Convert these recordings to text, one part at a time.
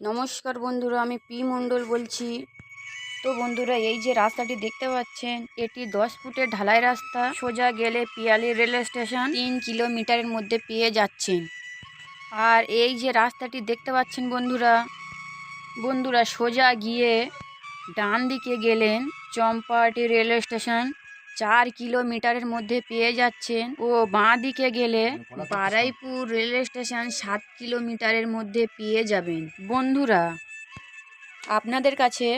নমস্কার বন্ধুরা, আমি পি মণ্ডল বলছি। তো বন্ধুরা, এই যে রাস্তাটি দেখতে পাচ্ছেন, এটি 10 ফুটের ঢালাই রাস্তা। সোজা গেলে পিয়ালি রেল স্টেশন 3 কিলোমিটারের মধ্যে পেয়ে যাচ্ছেন। আর এই যে রাস্তাটি দেখতে পাচ্ছেন বন্ধুরা, সোজা গিয়ে ডান দিকে গেলেন চম্পাহাটি রেল স্টেশন 4 কিলোমিটারের মধ্যে পেয়ে যাচ্ছেন। ও বাঁ দিকে গেলে বারাইপুর রেল স্টেশন 7 কিলোমিটারের মধ্যে পেয়ে যাবেন। বন্ধুরা, আপনাদের কাছে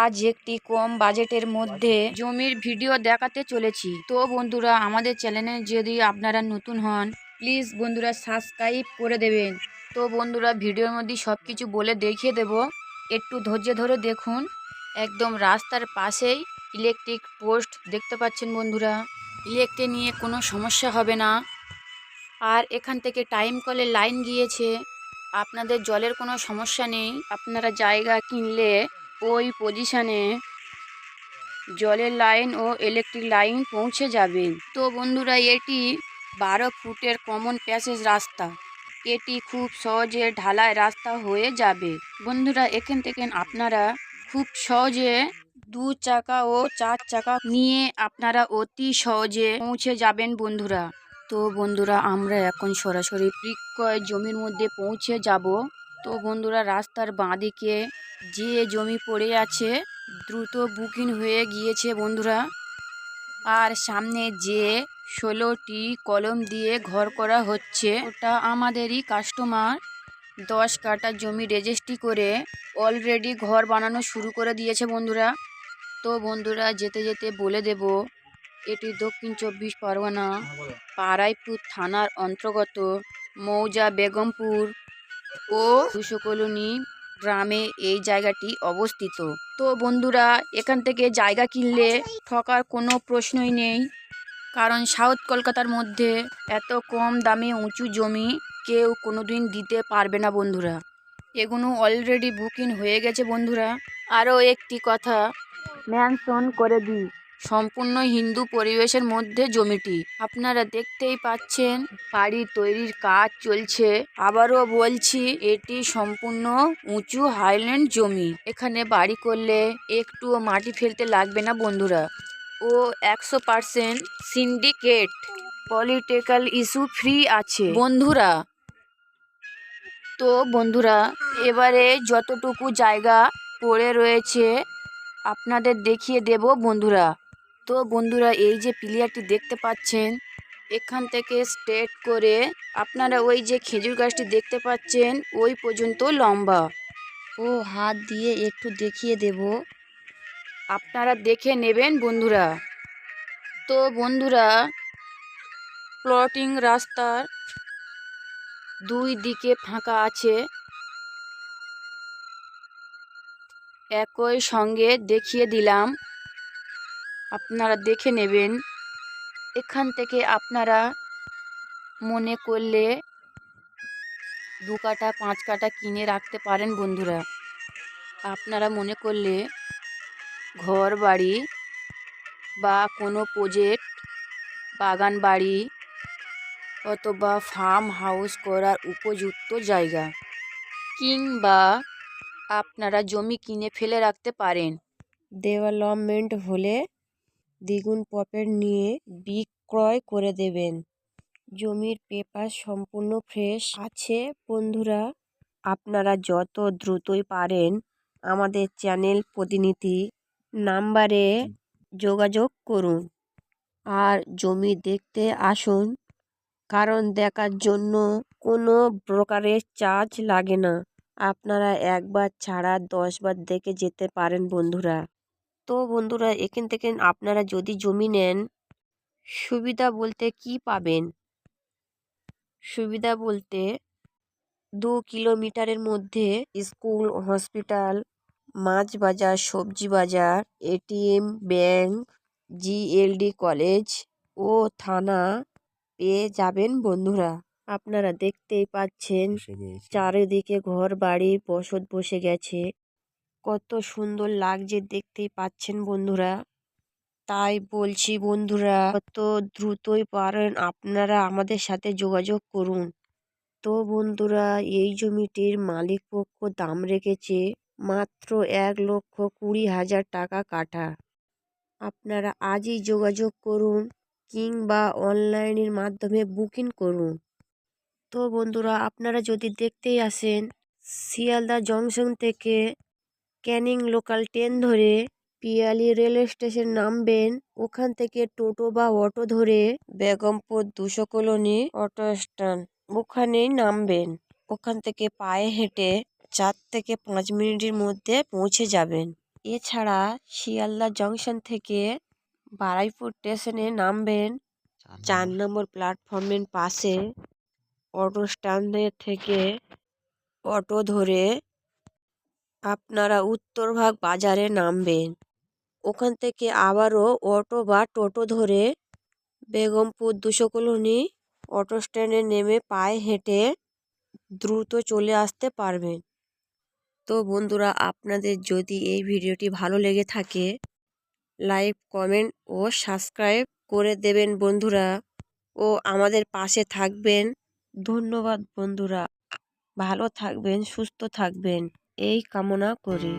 আজ একটি কম বাজেটের মধ্যে জমির ভিডিও দেখাতে চলেছি। তো বন্ধুরা, আমাদের চ্যানেলে যদি আপনারা নতুন হন, প্লিজ বন্ধুরা সাবস্ক্রাইব করে দেবেন। তো বন্ধুরা, ভিডিওর মধ্যে সব কিছু বলে দেখিয়ে দেব, একটু ধৈর্য ধরে দেখুন। একদম রাস্তার পাশেই ইলেকট্রিক পোস্ট দেখতে পাচ্ছেন বন্ধুরা। ইলেকট্রিক নিয়ে কোনো সমস্যা হবে না। আর এখান থেকে টাইম কলে লাইন গিয়েছে, আপনাদের জলের কোনো সমস্যা নেই। আপনারা জায়গা কিনলে ওই পজিশনে জলের লাইন ও ইলেকট্রিক লাইন পৌঁছে যাবে। তো বন্ধুরা, এটি 12 ফুটের কমন প্যাসেজ রাস্তা। এটি খুব সহজে ঢালাই রাস্তা হয়ে যাবে। বন্ধুরা, এখান থেকে আপনারা খুব সহজে 2 চাকা ও 4 চাকা নিয়ে আপনারা অতি সহজে পৌঁছে যাবেন বন্ধুরা। তো বন্ধুরা, আমরা এখন সরাসরি বিক্রয় জমির মধ্যে পৌঁছে যাব। তো বন্ধুরা, রাস্তার বাঁদিকে যে জমি পড়ে আছে দ্রুত বুকিং হয়ে গিয়েছে বন্ধুরা। আর সামনে যে 16টি কলম দিয়ে ঘর করা হচ্ছে, ওটা আমাদেরই কাস্টমার 10 কাঠা জমি রেজিস্ট্রি করে অলরেডি ঘর বানানো শুরু করে দিয়েছে বন্ধুরা। তো বন্ধুরা, যেতে যেতে বলে দেব, এটি দক্ষিণ 24 পরগনা বারাইপুর থানার অন্তর্গত মৌজা বেগমপুর ও 200 কলোনি গ্রামে এই জায়গাটি অবস্থিত। তো বন্ধুরা, এখান থেকে জায়গা কিনলে ঠকার কোনো প্রশ্নই নেই, কারণ সাউথ কলকাতার মধ্যে এত কম দামে উঁচু জমি কেউ কোনোদিন দিতে পারবে না বন্ধুরা। এগুলো অলরেডি বুকিং হয়ে গেছে বন্ধুরা। আরও একটি কথা মেনশন করে দিই, সম্পূর্ণ হিন্দু পরিবেশের মধ্যে জমিটি। আপনারা দেখতেই পাচ্ছেন বাড়ি তৈরির কাজ চলছে। আবারও বলছি, এটি সম্পূর্ণ উঁচু হাইল্যান্ড জমি। এখানে বাড়ি করলে একটুও মাটি ফেলতে লাগবে না বন্ধুরা। ও 100% সিন্ডিকেট পলিটিক্যাল ইস্যু ফ্রি আছে বন্ধুরা। তো বন্ধুরা, এবারে যতটুকু জায়গা পড়ে রয়েছে আপনাদের দেখিয়ে দেব বন্ধুরা। তো বন্ধুরা, এই যে প্লেয়ারটি দেখতে পাচ্ছেন, এখান থেকে স্ট্রেট করে আপনারা ওই যে খেজুর গাছটি দেখতে পাচ্ছেন ওই পর্যন্ত লম্বা। ও হাত দিয়ে একটু দেখিয়ে দেব, আপনারা দেখে নেবেন বন্ধুরা। তো বন্ধুরা, প্লটিং রাস্তার 2 দিকে ফাঁকা আছে, একই সঙ্গে দেখিয়ে দিলাম, আপনারা দেখে নেবেন। এখান থেকে আপনারা মনে করলে 2 কাঠা 5 কাঠা কিনে রাখতে পারেন বন্ধুরা। আপনারা মনে করলে ঘর বাড়ি বা কোনো প্রজেক্ট, বাগান বাড়ি অথবা ফার্ম হাউস করার উপযুক্ত জায়গা, কিংবা আপনারা জমি কিনে ফেলে রাখতে পারেন। ডেভেলপমেন্ট হলে দ্বিগুণ প্রফিট নিয়ে বিক্রয় করে দেবেন। জমির পেপার সম্পূর্ণ ফ্রেশ আছে বন্ধুরা। আপনারা যত দ্রুতই পারেন আমাদের চ্যানেল প্রতিনিধি নাম্বারে যোগাযোগ করুন আর জমি দেখতে আসুন, কারণ দেখার জন্য কোনো প্রকারের চার্জ লাগে না। আপনারা একবার ছাড়া 10বার দেখে যেতে পারেন বন্ধুরা। তো বন্ধুরা, এখান থেকে আপনারা যদি জমি নেন, সুবিধা বলতে কি পাবেন? সুবিধা বলতে 2 কিলোমিটারের মধ্যে স্কুল, হসপিটাল, মাছ বাজার, সবজি বাজার, এটিএম, ব্যাংক, জিএলডি কলেজ ও থানা পেয়ে যাবেন বন্ধুরা। আপনারা দেখতেই পাচ্ছেন চারিদিকে ঘর বাড়ি বসত বসে গেছে, কত সুন্দর লাগছে দেখতেই পাচ্ছেন বন্ধুরা। তাই বলছি বন্ধুরা, কত দ্রুতই পারেন আপনারা আমাদের সাথে যোগাযোগ করুন। তো বন্ধুরা, এই জমিটির মালিক পক্ষ দাম রেখেছে মাত্র 1,20,000 টাকা কাঠা। আপনারা আজই যোগাযোগ করুন কিংবা অনলাইনের মাধ্যমে বুকিং করুন। তো বন্ধুরা, আপনারা যদি দেখতেই আসেন, শিয়ালদা জংশন থেকে ক্যানিং লোকাল ট্রেন ধরে পিয়ালি রেল স্টেশন নামবেন। ওখান থেকে টোটো বা অটো ধরে বেগমপুর 200 কলোনি অটো স্ট্যান্ড ওখানেই নামবেন। ওখান থেকে পায়ে হেঁটে 4 থেকে 5 মিনিটের মধ্যে পৌঁছে যাবেন। এছাড়া শিয়ালদা জংশন থেকে বারুইপুর স্টেশনে নামবেন। 4 নম্বর প্ল্যাটফর্মের পাশে অটো স্ট্যান্ডের থেকে অটো ধরে আপনারা উত্তরভাগ বাজারে নামবেন। ওখান থেকে আবারও অটো বা টোটো ধরে বেগমপুর 200 কলোনি অটো স্ট্যান্ডে নেমে পায়ে হেঁটে দ্রুত চলে আসতে পারবেন। তো বন্ধুরা, আপনাদের যদি এই ভিডিওটি ভালো লেগে থাকে, লাইক, কমেন্ট ও সাবস্ক্রাইব করে দেবেন বন্ধুরা, ও আমাদের পাশে থাকবেন। ধন্যবাদ বন্ধুরা, ভালো থাকবেন, সুস্থ থাকবেন এই কামনা করি।